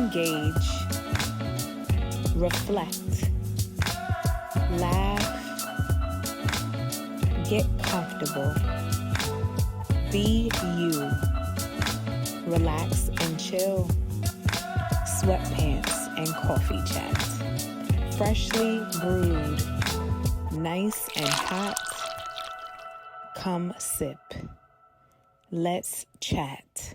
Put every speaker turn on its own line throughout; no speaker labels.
engage, reflect, laugh, get comfortable, be you, relax and chill, sweatpants and coffee chat, freshly brewed, nice and hot, come sip, let's chat.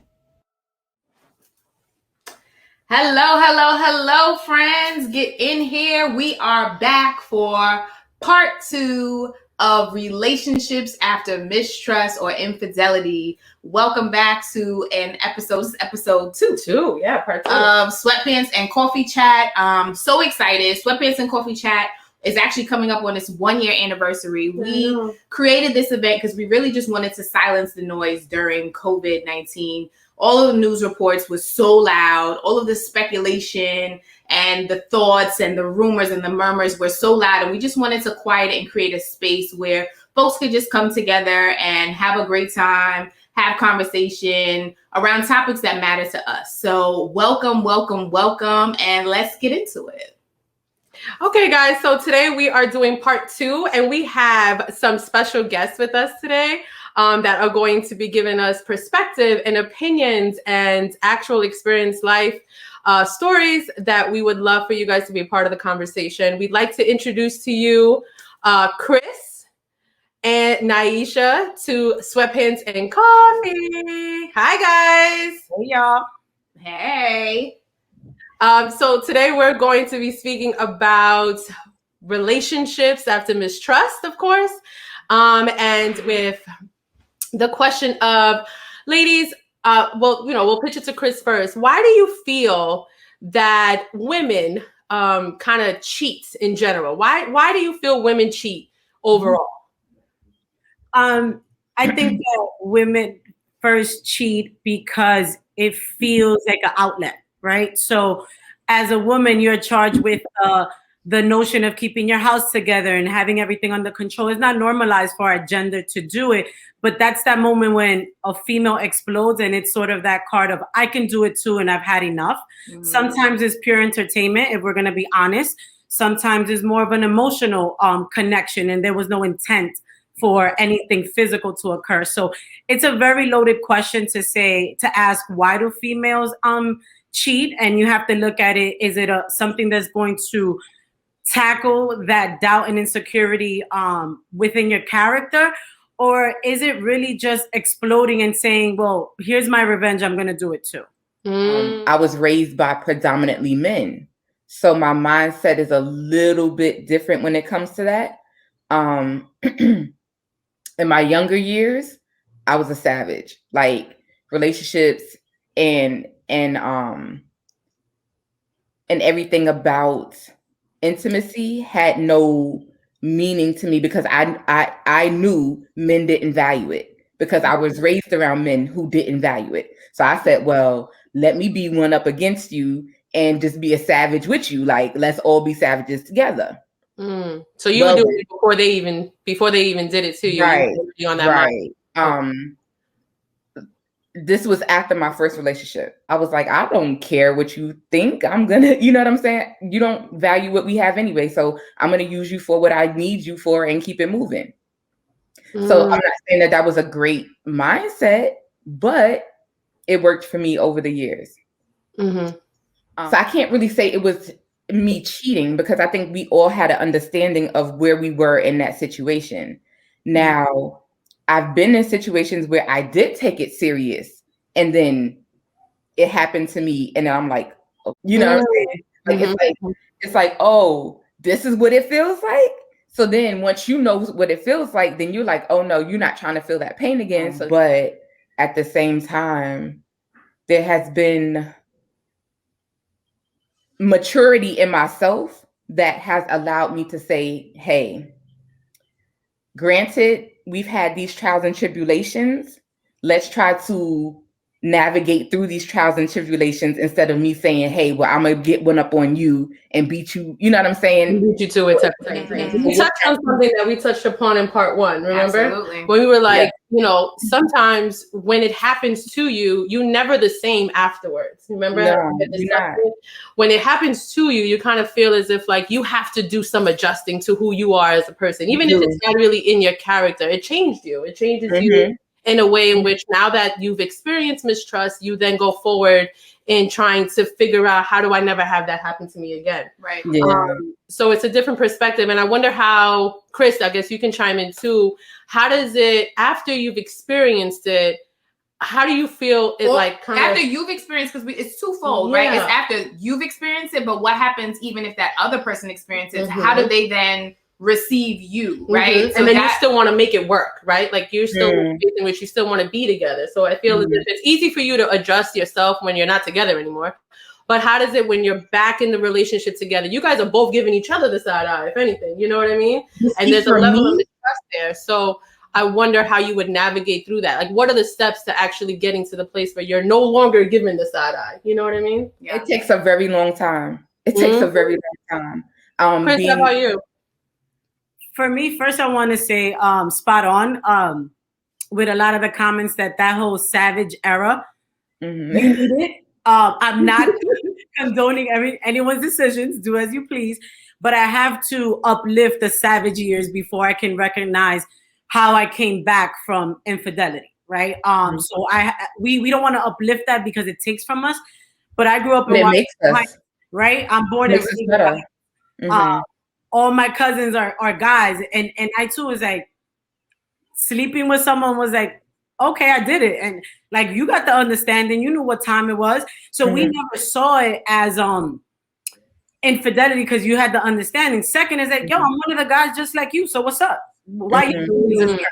Hello, friends. Get in here. We are back for part 2 of relationships after mistrust or infidelity. Welcome back to episode 2.
Yeah, part 2
of Sweatpants and Coffee Chat. So excited. Sweatpants and Coffee Chat is actually coming up on its 1-year anniversary. We created this event because we really just wanted to silence the noise during COVID-19. All of the news reports was so loud. All of the speculation and the thoughts and the rumors and the murmurs were so loud. And we just wanted to quiet it and create a space where folks could just come together and have a great time, have conversation around topics that matter to us. So welcome, and let's get into it.
Okay, guys, so today we are doing part 2, and we have some special guests with us today that are going to be giving us perspective and opinions and actual experience life stories that we would love for you guys to be a part of the conversation. We'd like to introduce to you Chris and Naisha to Sweatpants and Coffee. Hi, guys.
Hey, y'all.
Hey.
So today we're going to be speaking about relationships after mistrust, of course, and with the question of, ladies, we'll pitch it to Chris first. Why do you feel that women kind of cheat in general? Why do you feel women cheat overall?
I think that women first cheat because it feels like an outlet, right? So as a woman, you're charged with the notion of keeping your house together and having everything under control. It's not normalized for our gender to do it, but that's that moment when a female explodes, and it's sort of that card of, I can do it too, and I've had enough. Mm-hmm. Sometimes it's pure entertainment, if we're going to be honest. Sometimes it's more of an emotional connection, and there was no intent for anything physical to occur. So it's a very loaded question to ask, why do females cheat? And you have to look at it, is it something that's going to tackle that doubt and insecurity within your character? Or is it really just exploding and saying, well, here's my revenge, I'm going to do it too?
I was raised by predominantly men. So my mindset is a little bit different when it comes to that. In my younger years, I was a savage. Like, relationships and everything about intimacy had no meaning to me because I knew men didn't value it because I was raised around men who didn't value it. So I said, well, let me be one up against you and just be a savage with you. Like, let's all be savages together.
So you would do it before they even did it to you.
Right.
You on that
right. This was after my first relationship. I was like, I don't care what you think. I'm gonna, you know what I'm saying? You don't value what we have anyway. So I'm gonna use you for what I need you for and keep it moving. So I'm not saying that was a great mindset, but it worked for me over the years. So I can't really say it was me cheating because I think we all had an understanding of where we were in that situation. Now, I've been in situations where I did take it serious and then it happened to me and I'm like, oh, you know what I'm saying? Like, it's like, oh, this is what it feels like. So then once you know what it feels like, then you're like, oh no, you're not trying to feel that pain again. So, but at the same time, there has been maturity in myself that has allowed me to say, hey, granted, we've had these trials and tribulations. Let's try to navigate through these trials and tribulations instead of me saying, hey, well, I'm gonna get one up on you and beat you. You know what I'm saying?
Beat you to it. We touched on something that we touched upon in part 1. Remember?
Absolutely.
When we were like, sometimes when it happens to you, you're never the same afterwards. Remember?
No,
when it happens to you, you kind of feel as if like you have to do some adjusting to who you are as a person, even if it's not really in your character. It changed you. It changes you in a way in which now that you've experienced mistrust, you then go forward in trying to figure out, how do I never have that happen to me again?
Right.
Yeah.
So it's a different perspective. And I wonder how, Chris, I guess you can chime in too. How does it, after you've experienced it, how do you feel it
after you've experienced, because it's twofold, right? It's after you've experienced it, but what happens even if that other person experiences? How do they then receive you, right? So
and then you still want to make it work, right? Like you're still in which you still want to be together. So I feel as if it's easy for you to adjust yourself when you're not together anymore. But how does it when you're back in the relationship together? You guys are both giving each other the side eye, if anything. You know what I mean? And there's a level of mistrust there. So I wonder how you would navigate through that. Like, what are the steps to actually getting to the place where you're no longer given the side eye? You know what I mean?
Yeah. It takes a very long time. It takes a very long time.
Chris, how about you?
For me, first I want to say spot on with a lot of the comments that whole savage era, you need it. I'm not condoning anyone's decisions, do as you please, but I have to uplift the savage years before I can recognize how I came back from infidelity, right? So we don't want to uplift that because it takes from us, but I grew up in right? I'm born in all my cousins are guys, and I too was like, sleeping with someone was like, okay, I did it, and like you got the understanding, you knew what time it was, so we never saw it as infidelity because you had the understanding. Second is like, yo, I'm one of the guys just like you, so what's up? Why you doing this?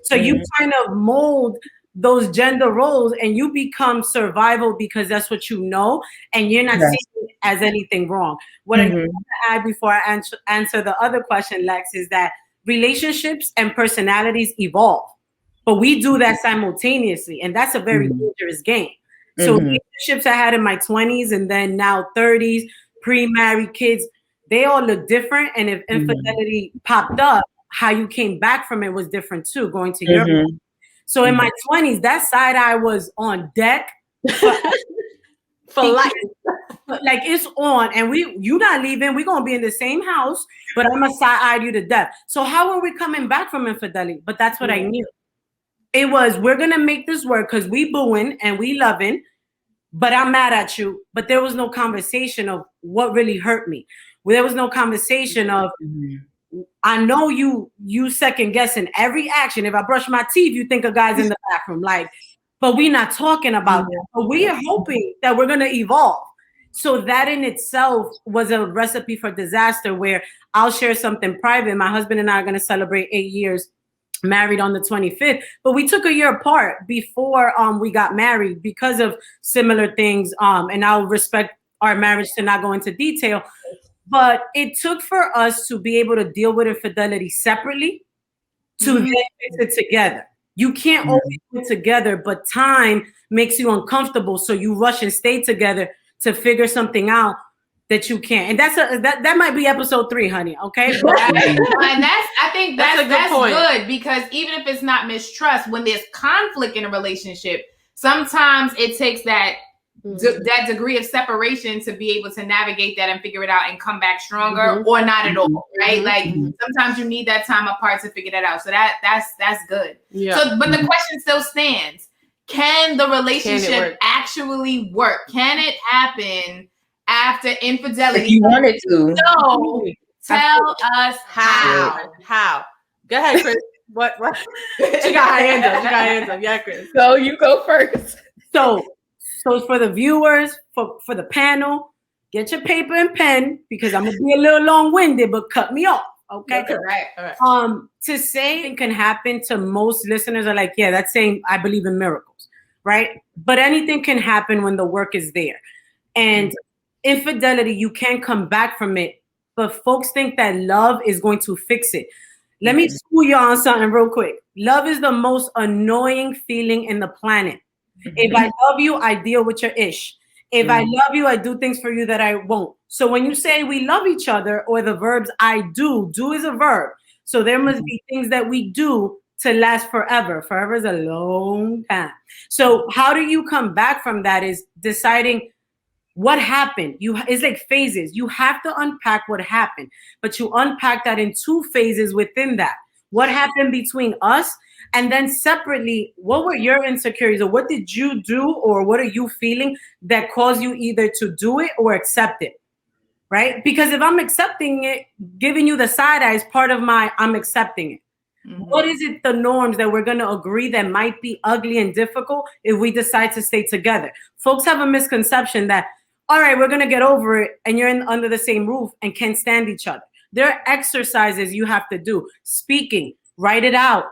So you kind of mold those gender roles and you become survival because that's what you know, and you're not seeing it as anything wrong. What I want to add before I answer the other question, Lex, is that relationships and personalities evolve, but we do that simultaneously, and that's a very dangerous game. So relationships I had in my 20s and then now 30s, pre-married kids, they all look different, and if infidelity popped up, how you came back from it was different too, going to Europe. So in my 20s, that side eye was on deck for life. Like it's on, and you not leaving. We're gonna be in the same house, but I'm gonna side eye you to death. So how are we coming back from infidelity? But that's what I knew. It was, we're gonna make this work because we booing and we loving, but I'm mad at you. But there was no conversation of what really hurt me. There was no conversation of I know you second guessing every action. If I brush my teeth, you think a guy's in the bathroom. Like, but we're not talking about that. But we are hoping that we're gonna evolve. So that in itself was a recipe for disaster, where I'll share something private. My husband and I are gonna celebrate 8 years married on the 25th, but we took a year apart before we got married because of similar things. And I'll respect our marriage to not go into detail. But it took for us to be able to deal with infidelity separately to then fix it together. You can't always do it together, but time makes you uncomfortable. So you rush and stay together to figure something out that you can't. And that might be episode 3, honey. Okay.
And I think that's good, because even if it's not mistrust, when there's conflict in a relationship, sometimes it takes that degree of separation to be able to navigate that and figure it out and come back stronger, or not at all, right? Like sometimes you need that time apart to figure that out. So that's good. Yeah. So, but the question still stands: can the relationship actually work? Can it happen after infidelity?
If you wanted to.
No. Tell us how.
How? Go ahead, Chris. What? She got her hands up. Yeah, Chris.
So you go first.
So for the viewers, for the panel, get your paper and pen, because I'm gonna be a little long-winded, but cut me off, okay?
All right.
To say it can happen to most listeners are like, yeah, that's saying I believe in miracles, right? But anything can happen when the work is there. And infidelity, you can't come back from it, but folks think that love is going to fix it. Let me school you on something real quick. Love is the most annoying feeling in the planet. If I love you, I deal with your ish. If I love you, I do things for you that I won't. So when you say we love each other, or the verbs I do is a verb. So there must be things that we do to last forever. Forever is a long time. So how do you come back from that is deciding what happened. It's like phases. You have to unpack what happened, but you unpack that in 2 phases within that. What happened between us? And then separately, what were your insecurities, or what did you do, or what are you feeling that caused you either to do it or accept it, right? Because if I'm accepting it, giving you the side eye is part of my I'm accepting it. What is it, the norms that we're going to agree that might be ugly and difficult if we decide to stay together? Folks have a misconception that, all right, we're going to get over it, and you're under the same roof and can't stand each other. There are exercises you have to do. Speaking, write it out.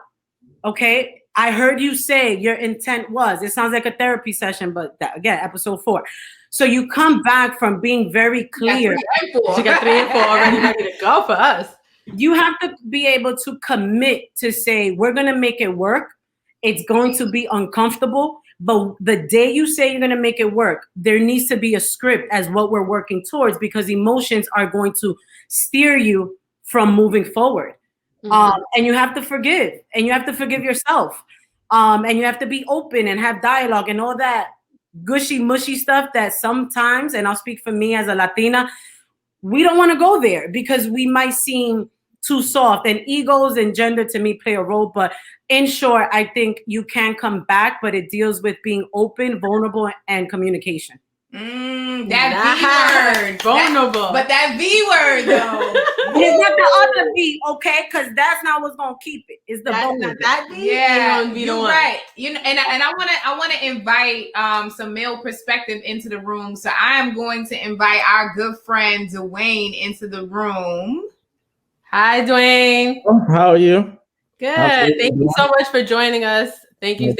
Okay, I heard you say your intent was. It sounds like a therapy session, but that, again, episode 4. So you come back from being very clear.
She got 3 and 4 already ready to go for us.
You have to be able to commit to say, we're going to make it work. It's going to be uncomfortable. But the day you say you're going to make it work, there needs to be a script as what we're working towards, because emotions are going to steer you from moving forward. And you have to forgive, and you have to forgive yourself. And you have to be open and have dialogue and all that gushy, mushy stuff that sometimes, and I'll speak for me as a Latina, we don't want to go there because we might seem too soft, and egos and gender to me play a role. But in short, I think you can come back, but it deals with being open, vulnerable, and communication.
That V word,
vulnerable.
But that V word though,
it's not the other V, okay? Because that's not what's gonna keep it. It's the vulnerable.
That V.
Yeah,
gonna be
you're
the one.
right. You know, and I want to invite some male perspective into the room. So I am going to invite our good friend Dwayne into the room.
Hi, Dwayne.
How are you?
Good. Thank you so much for joining us. Thank you.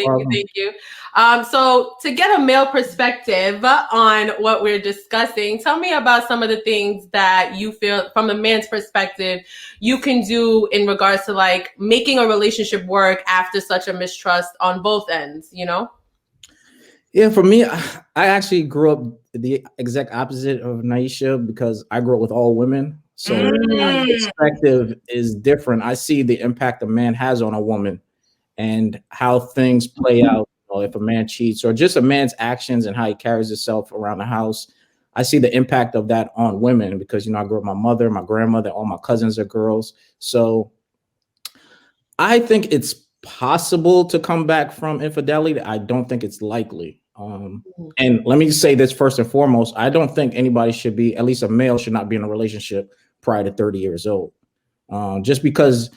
So to get a male perspective on what we're discussing, tell me about some of the things that you feel from a man's perspective you can do in regards to like making a relationship work after such a mistrust on both ends, you know?
Yeah, for me, I actually grew up the exact opposite of Naisha because I grew up with all women. So my perspective is different. I see the impact a man has on a woman and how things play out. You know, if a man cheats or just a man's actions and how he carries himself around the house, I see the impact of that on women because, you know, I grew up with my mother, my grandmother, all my cousins are girls. So I think it's possible to come back from infidelity. I don't think it's likely. And let me say this first and foremost, I don't think anybody should be, at least a male should not be in a relationship prior to 30 years old. Just because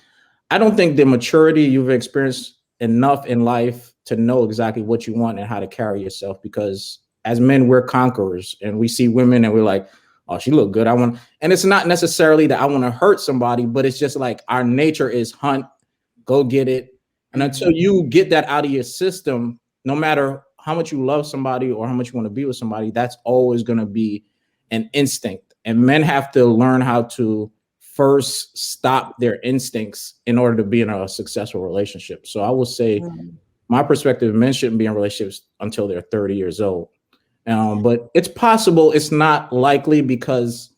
I don't think the maturity you've experienced enough in life to know exactly what you want and how to carry yourself. Because as men, we're conquerors and we see women and we're like, oh, she look good. And it's not necessarily that I want to hurt somebody, but it's just like our nature is hunt, go get it. And until you get that out of your system, no matter how much you love somebody or how much you want to be with somebody, that's always going to be an instinct. And men have to learn how to first stop their instincts in order to be in a successful relationship. So I will say my perspective, men shouldn't be in relationships until they're 30 years old. But it's possible. It's not likely because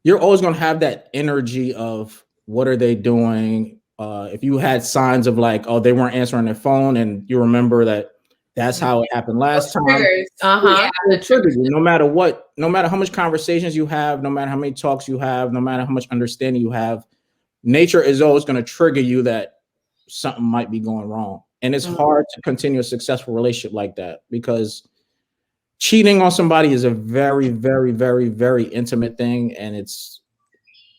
you're always going to have that energy of what are they doing? If you had signs of like, oh, they weren't answering their phone and you remember that that's how it happened last time. It triggers you no matter what, no matter how much conversations you have, no matter how many talks you have, no matter how much understanding you have, nature is always going to trigger you that something might be going wrong. And it's hard to continue a successful relationship like that because cheating on somebody is a very, very, very, very intimate thing. And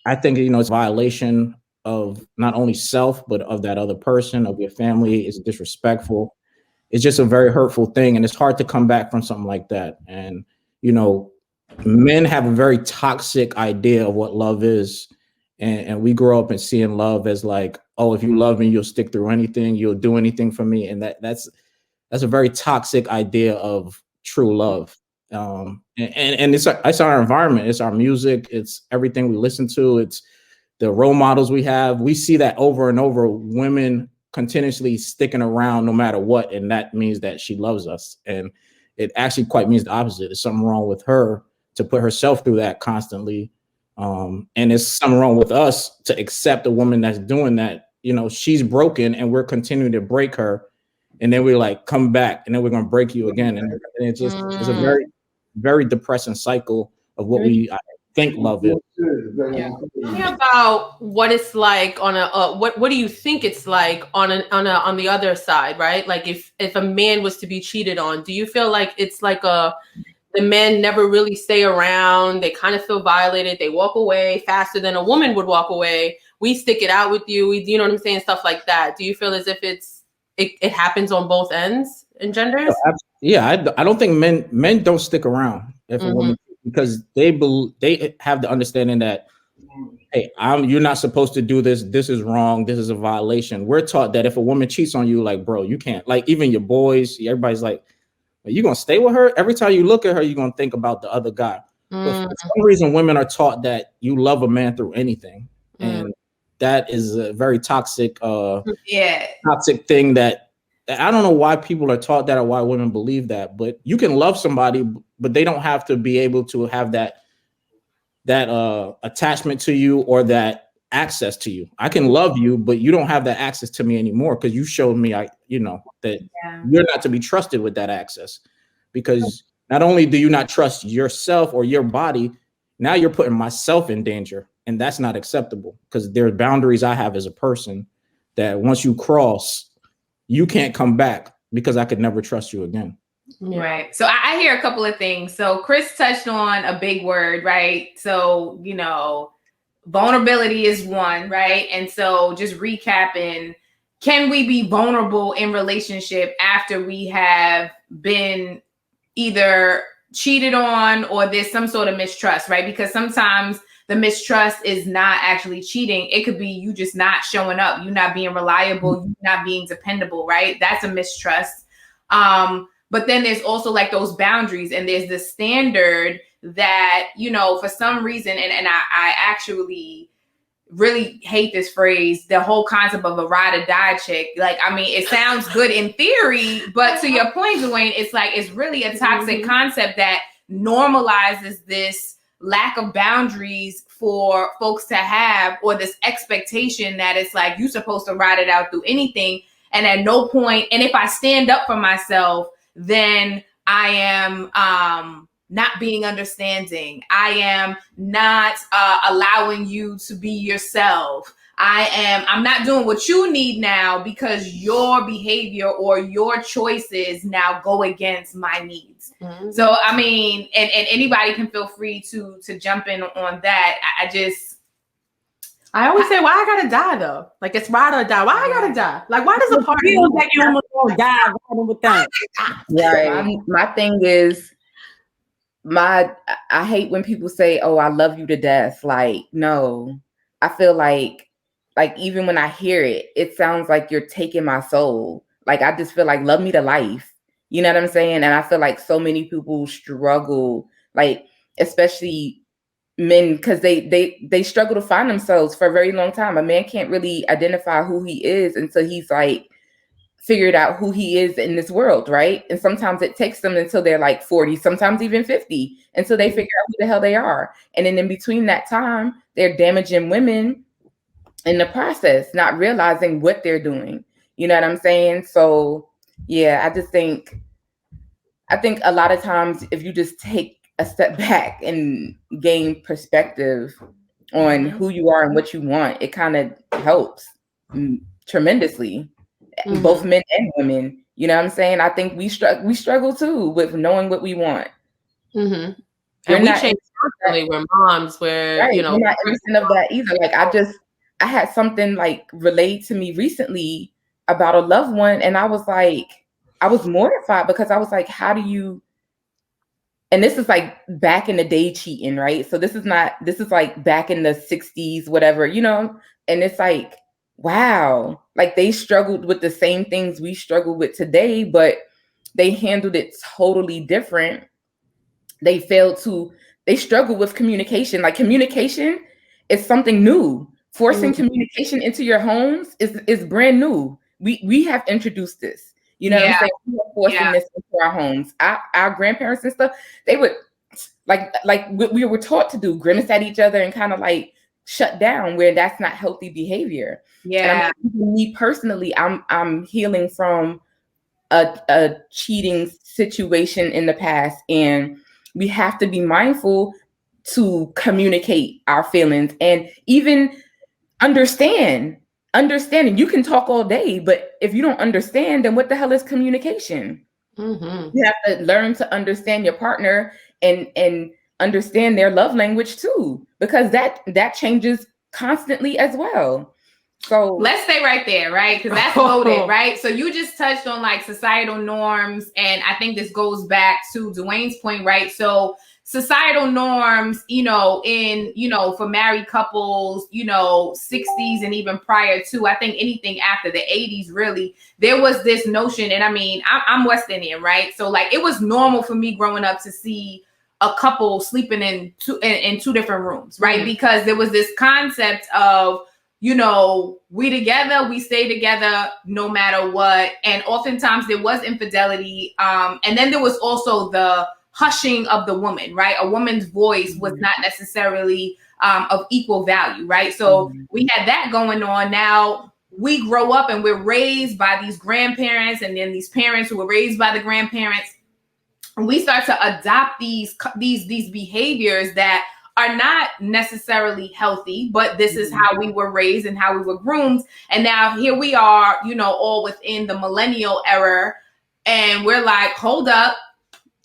I think, you know, it's a violation of not only self, but of that other person, of your family. It's disrespectful. It's just a very hurtful thing. And it's hard to come back from something like that. And, you know, men have a very toxic idea of what love is. And we grow up and seeing love as like, oh, if you love me, you'll stick through anything. You'll do anything for me. And that's a very toxic idea of true love. And it's our environment. It's our music. It's everything we listen to. It's the role models we have. We see that over and over. Women continuously sticking around no matter what, and that means that she loves us. And it actually quite means the opposite. There's something wrong with her to put herself through that constantly. And there's something wrong with us to accept a woman that's doing that. You know, she's broken and we're continuing to break her. And then we're like, come back, and then we're going to break you again. And it's just, it's a very, very depressing cycle of what we think love is.
Yeah. Tell me about what it's like on a what do you think it's like on the other side, right? Like if a man was to be cheated on, do you feel like it's like the men never really stay around, they kind of feel violated, they walk away faster than a woman would walk away, we stick it out with you, you know what I'm saying, stuff like that? Do you feel as if it happens on both ends in genders?
Yeah, I don't think men don't stick around if a woman, because they have the understanding that, hey, you're not supposed to do this. This is wrong. This is a violation. We're taught that if a woman cheats on you, like, bro, you can't. Like, even your boys, everybody's like, are you gonna stay with her? Every time you look at her, you're gonna think about the other guy. But for some reason, women are taught that you love a man through anything, and that is a very toxic, toxic thing that I don't know why people are taught that or why women believe that. But you can love somebody, but they don't have to be able to have that attachment to you or that access to you. I can love you, but you don't have that access to me anymore because you showed me, that you're not to be trusted with that access. Because not only do you not trust yourself or your body, now you're putting myself in danger. And that's not acceptable because there are boundaries I have as a person that once you cross, you can't come back because I could never trust you again.
Right. So I hear a couple of things. So Chris touched on a big word, right? So, vulnerability is one, right? And so just recapping, can we be vulnerable in relationship after we have been either cheated on or there's some sort of mistrust, right? Because sometimes the mistrust is not actually cheating. It could be you just not showing up, you not being reliable, you not being dependable, right? That's a mistrust. But then there's also like those boundaries, and there's the standard that, for some reason, and I actually really hate this phrase, the whole concept of a ride or die chick. Like, I mean, it sounds good in theory, but to your point, Dwayne, it's like, it's really a toxic concept that normalizes this lack of boundaries for folks to have, or this expectation that it's like, you're supposed to ride it out through anything. And at no point, and if I stand up for myself, then I am not being understanding. I am not allowing you to be yourself. I'm not doing what you need now because your behavior or your choices now go against my needs. So, I mean, and anybody can feel free to jump in on that.
I always say, why I gotta die though? Like, it's ride or die. Why I gotta die? Like, why does a party
feel like you almost gonna die with that?
Right. My thing is, I hate when people say, "Oh, I love you to death." Like, no, I feel like even when I hear it, it sounds like you're taking my soul. Like, I just feel like, love me to life. You know what I'm saying? And I feel like so many people struggle, like, especially men, because they struggle to find themselves for a very long time. A man can't really identify who he is until he's like figured out who he is in this world, right? And sometimes it takes them until they're like 40, sometimes even 50, until they figure out who the hell they are. And then in between that time, they're damaging women in the process, not realizing what they're doing. You know what I'm saying? So yeah, I think a lot of times if you just take a step back and gain perspective on who you are and what you want, it kind of helps tremendously, both men and women. You know what I'm saying? I think we struggle too with knowing what we want.
And we changed constantly. We're moms, where
right. We're not innocent of that either. Like, I had something like relayed to me recently about a loved one, and I was mortified because I was like, how do you? And this is like back in the day cheating, right? So this is like back in the 60s, whatever, and it's like, wow, like they struggled with the same things we struggle with today, but they handled it totally different. They struggled with communication. Like, communication is something new. Forcing communication into your homes is brand new. we have introduced this. You know what I'm saying? We are forcing this into our homes. Our grandparents and stuff, they would like we were taught to do, grimace at each other and kind of like shut down, where that's not healthy behavior.
Yeah.
And me personally, I'm healing from a cheating situation in the past, and we have to be mindful to communicate our feelings and even understanding. You can talk all day, but if you don't understand, then what the hell is communication?
Mm-hmm.
You have to learn to understand your partner and understand their love language too, because that changes constantly as well. So
let's stay right there, right? Because that's loaded, right? So you just touched on like societal norms, and I think this goes back to Dwayne's point, right? So societal norms, for married couples, 60s and even prior to, I think anything after the 80s, really, there was this notion, and I mean, I'm West Indian, right? So like it was normal for me growing up to see a couple sleeping in two different rooms, right? Because there was this concept of, we together, we stay together no matter what. And oftentimes there was infidelity. And then there was also the hushing of the woman, right? A woman's voice was not necessarily of equal value, right? So we had that going on. Now we grow up and we're raised by these grandparents, and then these parents who were raised by the grandparents. And we start to adopt these behaviors that are not necessarily healthy, but this is how we were raised and how we were groomed. And now here we are, all within the millennial era. And we're like, hold up,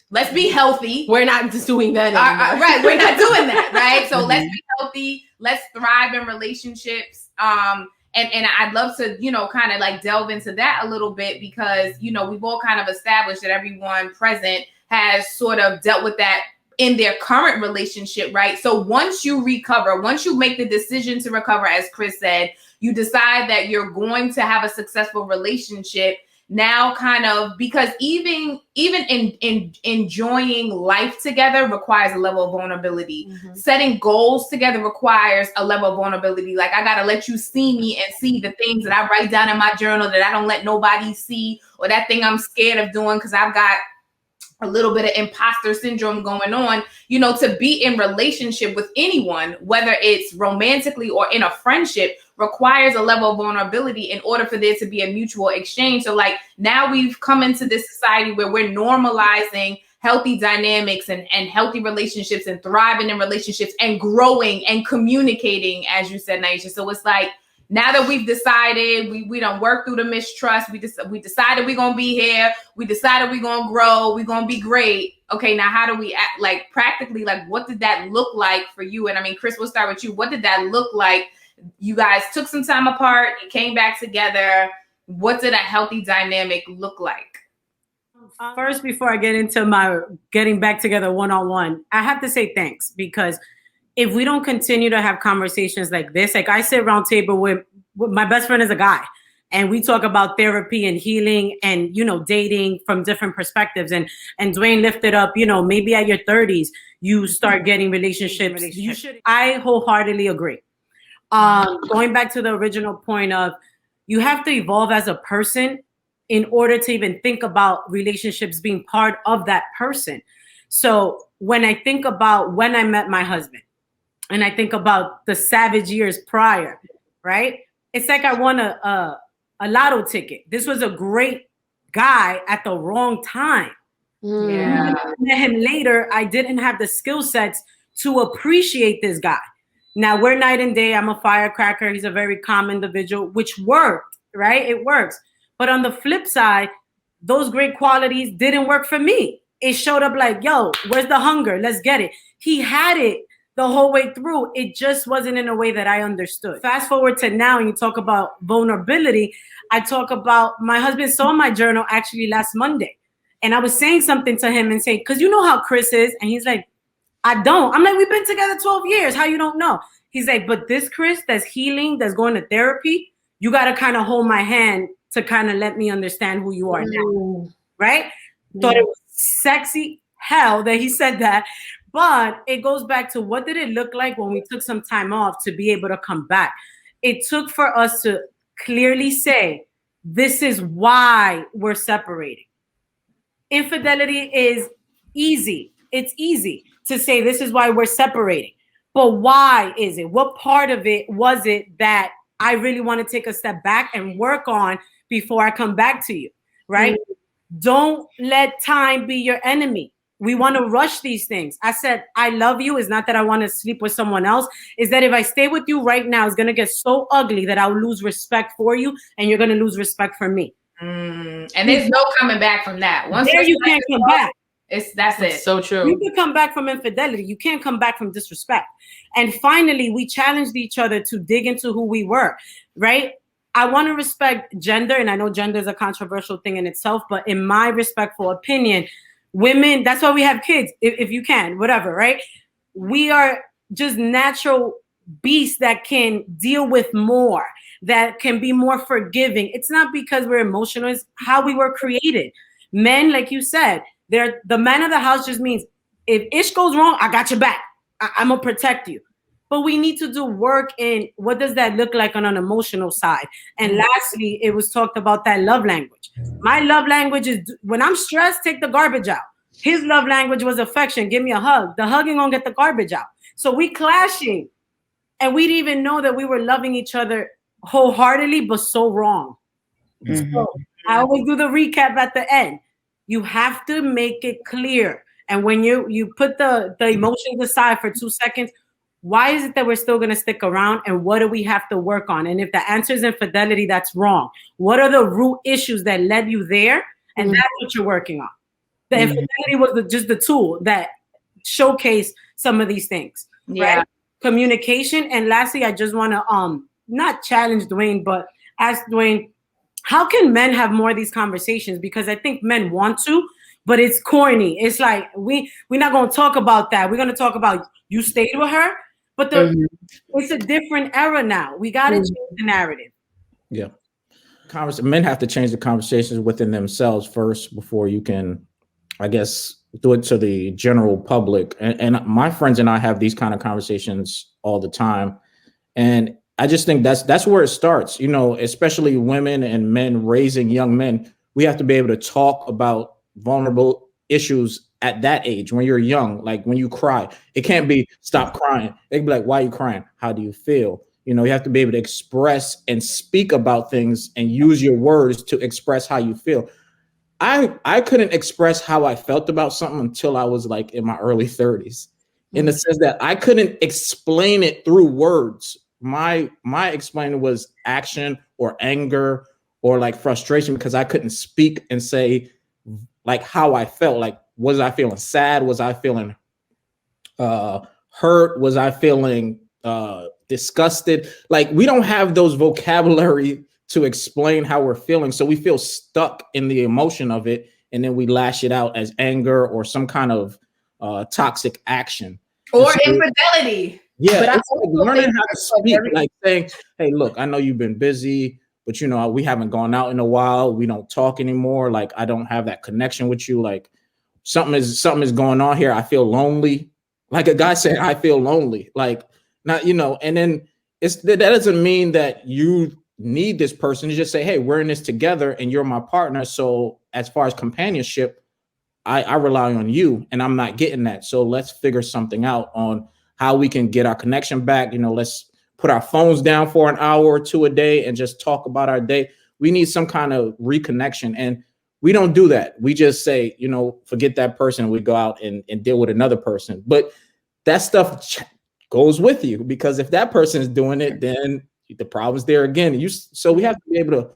let's be healthy.
We're not just doing that anymore.
Right, we're not doing that, right? So let's be healthy. Let's thrive in relationships. And I'd love to, kind of like delve into that a little bit, because, we've all kind of established that everyone present has sort of dealt with that in their current relationship, right? So once you recover, once you make the decision to recover, as Chris said, you decide that you're going to have a successful relationship. Now kind of, because even in enjoying life together requires a level of vulnerability. Setting goals together requires a level of vulnerability. Like, I got to let you see me and see the things that I write down in my journal that I don't let nobody see, or that thing I'm scared of doing because I've got a little bit of imposter syndrome going on. To be in relationship with anyone, whether it's romantically or in a friendship, requires a level of vulnerability in order for there to be a mutual exchange. So like now we've come into this society where we're normalizing healthy dynamics and healthy relationships and thriving in relationships and growing and communicating, as you said, Naisha. So it's like, now that we've decided, we done work through the mistrust, we decided we're going to be here, we decided we're going to grow, we're going to be great. Okay, now how do we act, like practically, like what did that look like for you? And I mean, Chris, we'll start with you. What did that look like? You guys took some time apart, you came back together. What did a healthy dynamic look like?
First, before I get into my getting back together one-on-one, I have to say thanks, because if we don't continue to have conversations like this, like I sit around table with my best friend is a guy, and we talk about therapy and healing and, dating from different perspectives. And Dwayne lifted up, maybe at your 30s, you start getting relationships. I wholeheartedly agree. Going back to the original point of, you have to evolve as a person in order to even think about relationships being part of that person. So when I think about when I met my husband, and I think about the savage years prior, right? It's like I won a lotto ticket. This was a great guy at the wrong time.
Yeah.
When I met him later, I didn't have the skill sets to appreciate this guy. Now we're night and day. I'm a firecracker. He's a very calm individual, which worked, right? It works. But on the flip side, those great qualities didn't work for me. It showed up like, yo, where's the hunger? Let's get it. He had it the whole way through. It just wasn't in a way that I understood. Fast forward to now, and you talk about vulnerability. I talk about my husband saw my journal actually last Monday. And I was saying something to him and saying, because you know how Chris is. And he's like, I don't. I'm like, we've been together 12 years. How you don't know? He's like, but this Chris that's healing, that's going to therapy, you got to kind of hold my hand to kind of let me understand who you are now. Right? Thought it was sexy hell that he said that. But it goes back to, what did it look like when we took some time off to be able to come back? It took for us to clearly say, this is why we're separating. Infidelity is easy. It's easy to say this is why we're separating. But why is it? What part of it was it that I really want to take a step back and work on before I come back to you, right? Don't let time be your enemy. We want to rush these things. I said, I love you. It's not that I want to sleep with someone else. It's that if I stay with you right now, it's going to get so ugly that I'll lose respect for you and you're going to lose respect for me.
And there's no coming back from that. Once
there you can't come back.
That's it.
So true.
You can come back from infidelity. You can't come back from disrespect. And finally, we challenged each other to dig into who we were, right? I want to respect gender, and I know gender is a controversial thing in itself, but in my respectful opinion, women, that's why we have kids, if you can, whatever, right? We are just natural beasts that can deal with more, that can be more forgiving. It's not because we're emotional, it's how we were created. Men, like you said, they're the man of the house just means if ish goes wrong, I got your back. I'm going to protect you. But we need to do work in what does that look like on an emotional side. And lastly, it was talked about that love language. My love language is when I'm stressed, take the garbage out. His love language was affection. Give me a hug. The hugging won't get the garbage out. So we clashing. And we didn't even know that we were loving each other wholeheartedly, but so wrong. So I always do the recap at the end. You have to make it clear. And when you put the emotions aside for 2 seconds, why is it that we're still going to stick around? And what do we have to work on? And if the answer is infidelity, that's wrong. What are the root issues that led you there? And that's what you're working on. The infidelity was just the tool that showcased some of these things.
Yeah.
Right? Communication. And lastly, I just want to not challenge Dwayne, but ask Dwayne, how can men have more of these conversations? Because I think men want to, but it's corny. It's like we're not going to talk about that. We're going to talk about you stayed with her, but it's a different era now. We got to change the narrative.
Yeah. Men have to change the conversations within themselves first before you can, I guess, do it to the general public. And my friends and I have these kind of conversations all the time. And I just think that's where it starts, you know, especially women and men raising young men. We have to be able to talk about vulnerable issues at that age when you're young. Like when you cry, it can't be stop crying. They can be like, why are you crying? How do you feel? You know, you have to be able to express and speak about things and use your words to express how you feel. I couldn't express how I felt about something until I was like in my early 30s, in the sense that I couldn't explain it through words. My explaining was action or anger or like frustration, because I couldn't speak and say like how I felt. Like, was I feeling sad? Was I feeling hurt? Was I feeling disgusted? Like, we don't have those vocabulary to explain how we're feeling. So we feel stuck in the emotion of it. And then we lash it out as anger or some kind of toxic action.
Or infidelity.
Yeah, but it's like learning how to speak, like saying, hey, look, I know you've been busy, but you know, we haven't gone out in a while. We don't talk anymore. Like, I don't have that connection with you. Like something is going on here. I feel lonely. Like a guy saying, I feel lonely. Like, not, you know, and then that doesn't mean that you need this person. You just say, hey, we're in this together and you're my partner. So as far as companionship, I rely on you and I'm not getting that. So let's figure something out on how we can get our connection back. You know, let's put our phones down for an hour or two a day and just talk about our day. We need some kind of reconnection. And we don't do that. We just say, you know, forget that person. We go out and deal with another person. But that stuff goes with you, because if that person is doing it, then the problem's there again. So we have to be able to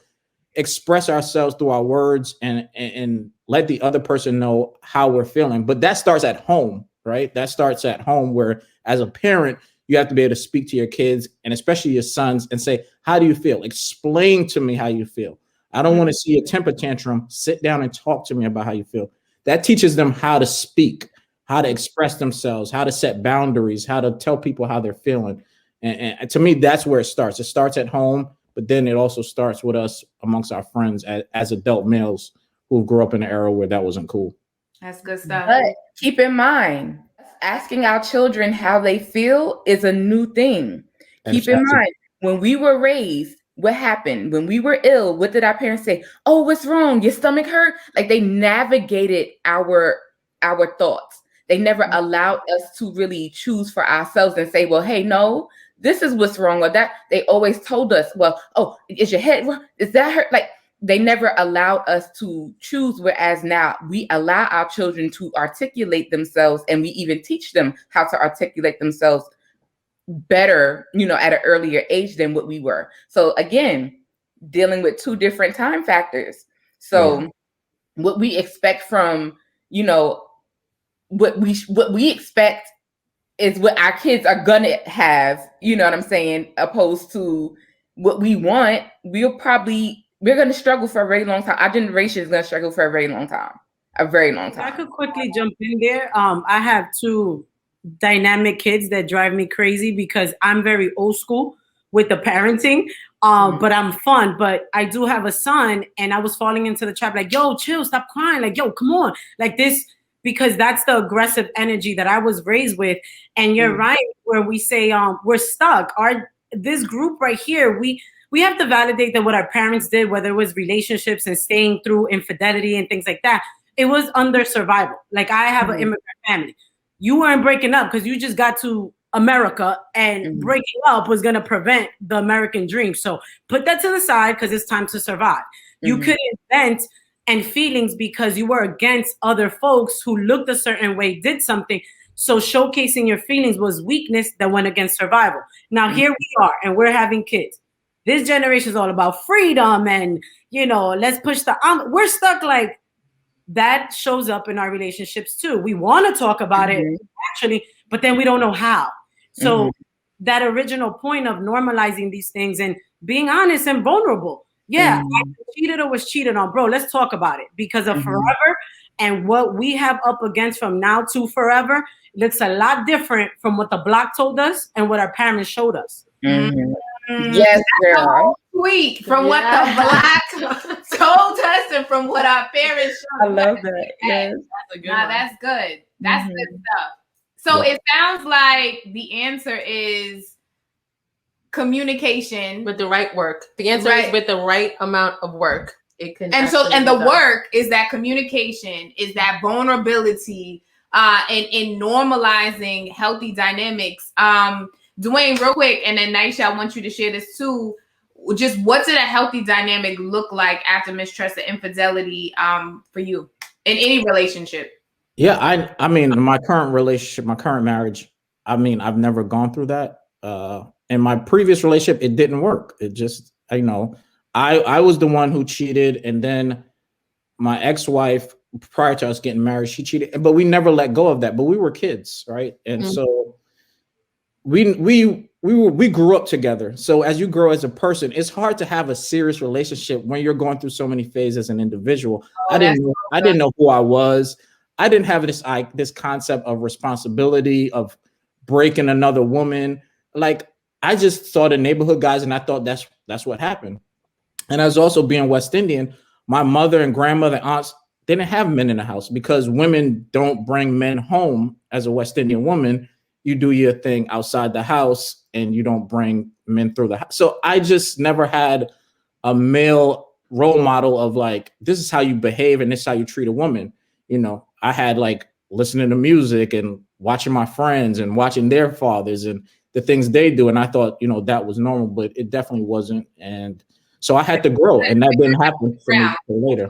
express ourselves through our words and let the other person know how we're feeling. But that starts at home, right? That starts at home, where as a parent, you have to be able to speak to your kids and especially your sons and say, how do you feel? Explain to me how you feel. I don't want to see a temper tantrum. Sit down and talk to me about how you feel. That teaches them how to speak, how to express themselves, how to set boundaries, how to tell people how they're feeling. And to me, that's where it starts. It starts at home, but then it also starts with us amongst our friends as adult males who grew up in an era where that wasn't cool.
That's good stuff.
But keep in mind, asking our children how they feel is a new thing. Keep in mind, when we were raised, what happened when we were ill? What did our parents say? Oh, what's wrong? Your stomach hurt? Like they navigated our thoughts. They never allowed us to really choose for ourselves and say, well, hey, no, this is what's wrong or that. They always told us, well, oh, is your head wrong? Is that hurt? Like they never allowed us to choose. Whereas now we allow our children to articulate themselves, and we even teach them how to articulate themselves better, at an earlier age than what we were. So again, dealing with two different time factors. So what we expect from, what we expect is what our kids are gonna have, you know what I'm saying, opposed to what we want. We're gonna struggle for a very long time. Our generation is gonna struggle for a very long time. A very long time.
I could quickly jump in there. I have two dynamic kids that drive me crazy because I'm very old school with the parenting, but I'm fun. But I do have a son, and I was falling into the trap like, yo, chill, stop crying. Like, yo, come on. Like this, because that's the aggressive energy that I was raised with. And you're right, where we say we're stuck. This group right here, we have to validate that what our parents did, whether it was relationships and staying through infidelity and things like that, it was under survival. Like I have an immigrant family. You weren't breaking up because you just got to America, and breaking up was going to prevent the American dream. So put that to the side because it's time to survive. You couldn't vent and feelings because you were against other folks who looked a certain way, did something. So showcasing your feelings was weakness that went against survival. Now here we are, and we're having kids. This generation is all about freedom and, let's push we're stuck like, that shows up in our relationships too. We want to talk about it actually, but then we don't know how. So that original point of normalizing these things and being honest and vulnerable. Yeah, I cheated or was cheated on, bro. Let's talk about it because of forever and what we have up against from now to forever looks a lot different from what the block told us and what our parents showed us.
Yes, girl.
Sweet from what the block told us and from what our parents showed us.
I love that. Yes.
That's good. That's good stuff. So it sounds like the answer is communication
with the right work. The answer is with the right amount of work. It can
and the work is that communication, is that vulnerability, and in normalizing healthy dynamics. Dwayne, real quick, and then Naisha, I want you to share this too. Just what did a healthy dynamic look like after mistrust and infidelity for you in any relationship?
Yeah, I mean, in my current relationship, my current marriage, I mean, I've never gone through that. In my previous relationship, it didn't work. It just, I was the one who cheated, and then my ex-wife, prior to us getting married, she cheated, but we never let go of that. But we were kids, right? And so we grew up together. So as you grow as a person, it's hard to have a serious relationship when you're going through so many phases as an individual. I didn't know who I was. I didn't have this concept of responsibility of breaking another woman. Like I just saw the neighborhood guys, and I thought that's what happened. And as also being West Indian, my mother and grandmother, aunts, they didn't have men in the house because women don't bring men home. As a West Indian woman, you do your thing outside the house and you don't bring men through the house. So I just never had a male role model of like, this is how you behave and this is how you treat a woman. I had like listening to music and watching my friends and watching their fathers and the things they do. And I thought, that was normal, but it definitely wasn't. And so I had to grow, and that didn't happen for me later.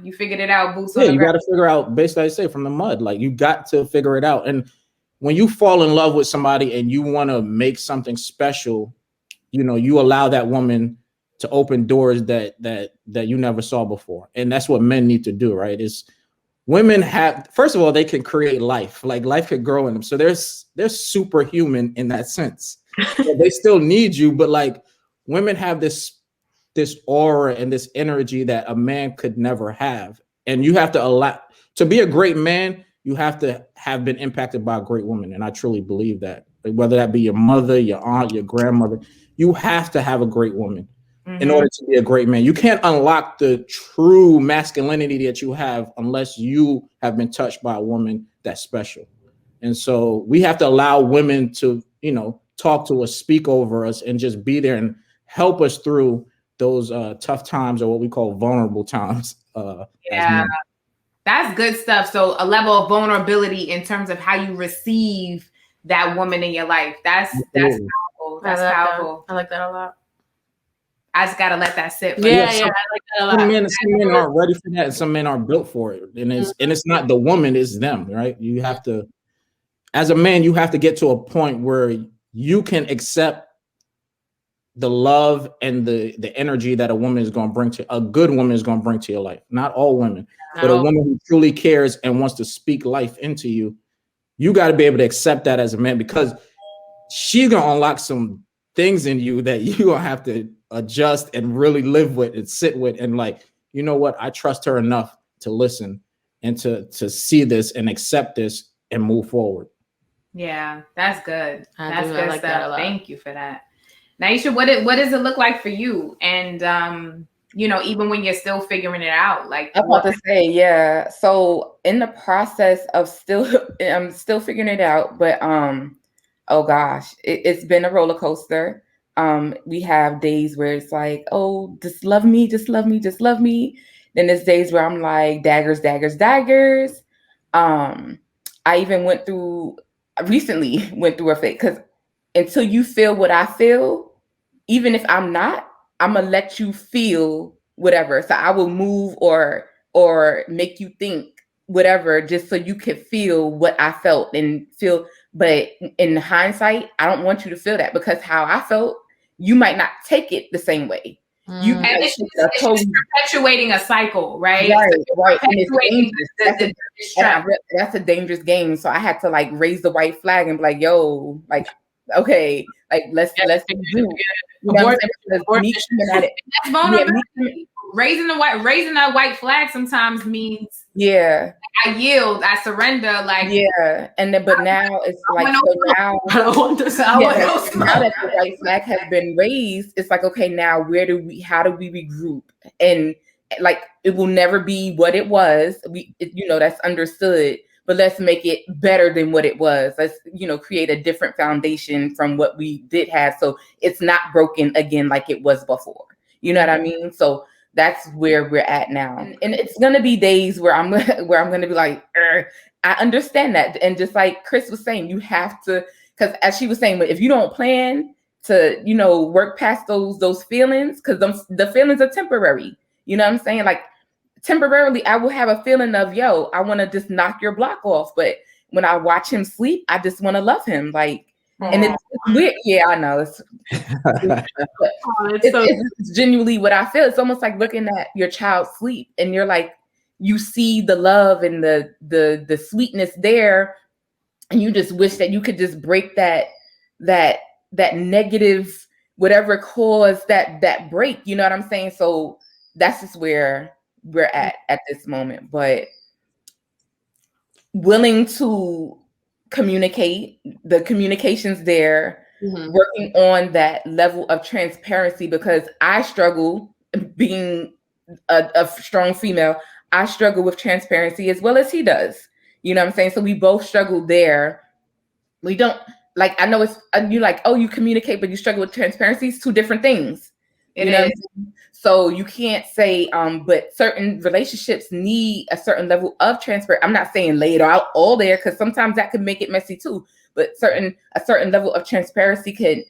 You figured it out, boots
on the ground. You got to figure out, basically I say, from the mud. Like you got to figure it out. And when you fall in love with somebody and you want to make something special, you allow that woman to open doors that you never saw before. And that's what men need to do, right? Is women have, first of all, they can create life. Like life could grow in them. So they're superhuman in that sense. So they still need you, but like women have this aura and this energy that a man could never have. And you have to allow, to be a great man, you have to have been impacted by a great woman. And I truly believe that. Whether that be your mother, your aunt, your grandmother, you have to have a great woman in order to be a great man. You can't unlock the true masculinity that you have unless you have been touched by a woman that's special. And so we have to allow women to, talk to us, speak over us, and just be there and help us through those tough times, or what we call vulnerable times.
Yeah, that's good stuff. So a level of vulnerability in terms of how you receive that woman in your life. That's powerful. That's powerful.
I like that a lot.
I just gotta let that sit.
Yeah, I like that a lot.
Some men aren't ready for that, and some men aren't built for it. And it's not the woman, it's them, right? You have to, as a man, you have to get to a point where you can accept the love and the energy that a woman is going to bring to, a good woman is going to bring to your life. Not all women, but a woman who truly cares and wants to speak life into you. You got to be able to accept that as a man, because she's going to unlock some things in you that you're going to have to adjust and really live with and sit with. And like, you know what? I trust her enough to listen and to see this and accept this and move forward.
Yeah, that's good. That's good
like
stuff.
that a lot.
Thank you for that. Naisha, what does it look like for you? And even when you're still figuring it out, like
I'm about to say, yeah. So in the process of I'm still figuring it out, but oh gosh, it's been a roller coaster. We have days where it's like, oh, just love me, just love me, just love me. Then there's days where I'm like, daggers, daggers, daggers. I even recently went through a phase, because until you feel what I feel, even if I'm not, I'm gonna let you feel whatever. So I will move or make you think whatever, just so you can feel what I felt and feel. But in hindsight, I don't want you to feel that, because how I felt, you might not take it the same way.
And it's just perpetuating a cycle, right?
Right. And it's dangerous. That's a dangerous game. So I had to like raise the white flag and be like, yo, like, okay, like let's do. You know what I'm saying?
That's vulnerability. Raising that white flag sometimes means I yield, I surrender, like
and then but now it's like now now that the white flag has been raised, it's like, okay, now how do we regroup? And like, it will never be what it was. That's understood, but let's make it better than what it was. Let's create a different foundation from what we did have, so it's not broken again like it was before. You know what I mean? So that's where we're at now. And it's gonna be days where I'm gonna be like, I understand that. And just like Chris was saying, you have to, because as she was saying, if you don't plan to, work past those feelings, because the feelings are temporary. You know what I'm saying? Like, temporarily, I will have a feeling of, yo, I want to just knock your block off. But when I watch him sleep, I just want to love him. Like, and it's weird. Yeah, I know. It's genuinely what I feel. It's almost like looking at your child sleep, and you're like, you see the love and the sweetness there, and you just wish that you could just break that negative, whatever caused that break. You know what I'm saying? So that's just where we're at this moment. But willing to communicate, the communication's there, working on that level of transparency, because I struggle, being a strong female, I struggle with transparency as well as he does. You know what I'm saying? So we both struggle there. We don't, like, I know it's, you like, oh, you communicate, but you struggle with transparency. It's two different things. You know? So you can't say, but certain relationships need a certain level of transparency. I'm not saying lay it out all there, because sometimes that could make it messy too. But a certain level of transparency could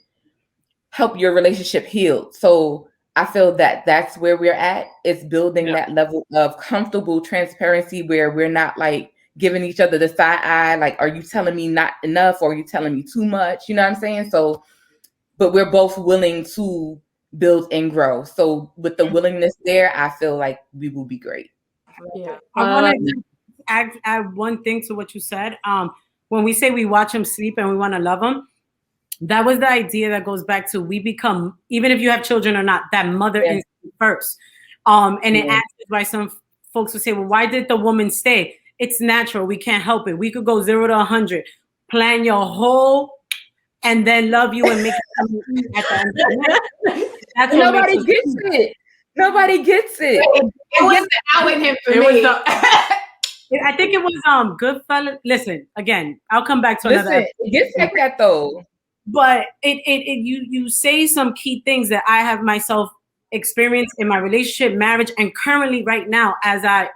help your relationship heal. So I feel that that's where we're at, is building that level of comfortable transparency where we're not like giving each other the side eye, like, are you telling me not enough, or are you telling me too much? You know what I'm saying? So, but we're both willing to build and grow. So with the willingness there, I feel like we will be great.
Yeah. I want to add one thing to what you said. When we say we watch him sleep and we want to love him, that was the idea that goes back to, we become, even if you have children or not, that mother instinct first. And it asks why some folks will say, well, why did the woman stay? It's natural. We can't help it. We could go 0 to 100, plan your whole, and then love you and make it at the end of the night. That's
Nobody gets it. Nobody gets it.
It wasn't out in him for me.
I think it was Goodfellas. Listen, again, I'll come back to another episode.
It gets like that though.
But you say some key things that I have myself experienced in my relationship, marriage, and currently right now, as I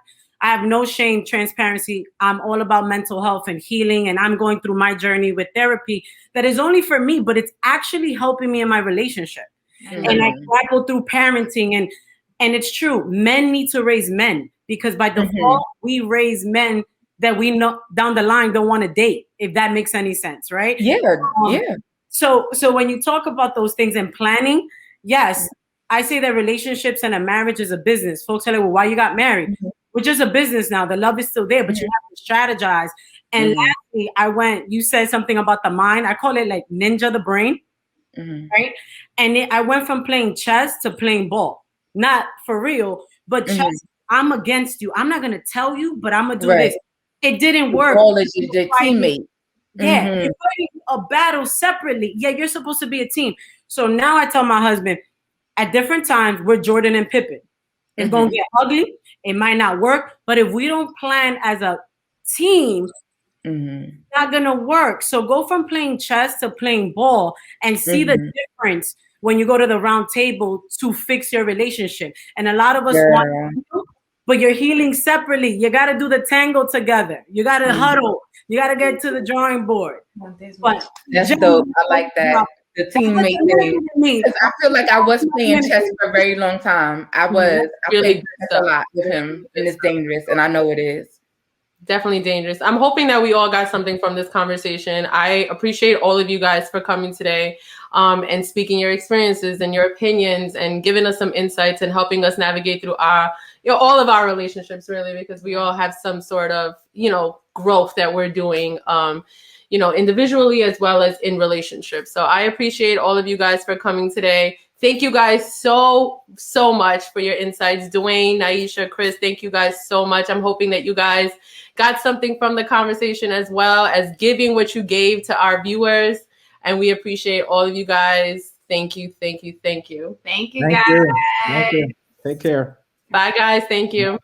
have no shame, transparency. I'm all about mental health and healing, and I'm going through my journey with therapy that is only for me, but it's actually helping me in my relationship.
Mhm.
And I grapple through parenting, and it's true. Men need to raise men, because by default, we raise men that we know down the line don't want to date, if that makes any sense, right?
Yeah, yeah.
So when you talk about those things and planning, yes, I say that relationships and a marriage is a business. Folks are like, well, why you got married? Which is a business now. The love is still there, but you have to strategize. And lastly, you said something about the mind. I call it like ninja the brain, right? And I went from playing chess to playing ball. Not for real, but chess, I'm against you. I'm not going to tell you, but I'm going to do this. It didn't work.
All is your teammate.
Yeah, you're fighting a battle separately. Yeah, you're supposed to be a team. So now I tell my husband, at different times, we're Jordan and Pippen. It's going to get ugly. It might not work. But if we don't plan as a team, it's not going to work. So go from playing chess to playing ball and see the difference when you go to the round table to fix your relationship. And a lot of us want to, but you're healing separately. You got to do the tango together. You got to huddle. You got to get to the drawing board. But
that's dope. I like that. The teammate thing. Because I feel like I was playing chess for a very long time. I played chess a lot with him, and it's dangerous, and I know it is.
Definitely dangerous. I'm hoping that we all got something from this conversation. I appreciate all of you guys for coming today and speaking your experiences and your opinions and giving us some insights and helping us navigate through all of our relationships, really, because we all have some sort of, growth that we're doing, individually as well as in relationships. So I appreciate all of you guys for coming today. Thank you guys so much for your insights. Dwayne, Naisha, Chris, thank you guys so much. I'm hoping that you guys got something from the conversation as well as giving what you gave to our viewers. And we appreciate all of you guys. Thank you.
Thank you,
Thank
guys.
you. Thank you. Take care.
Bye, guys. Thank you.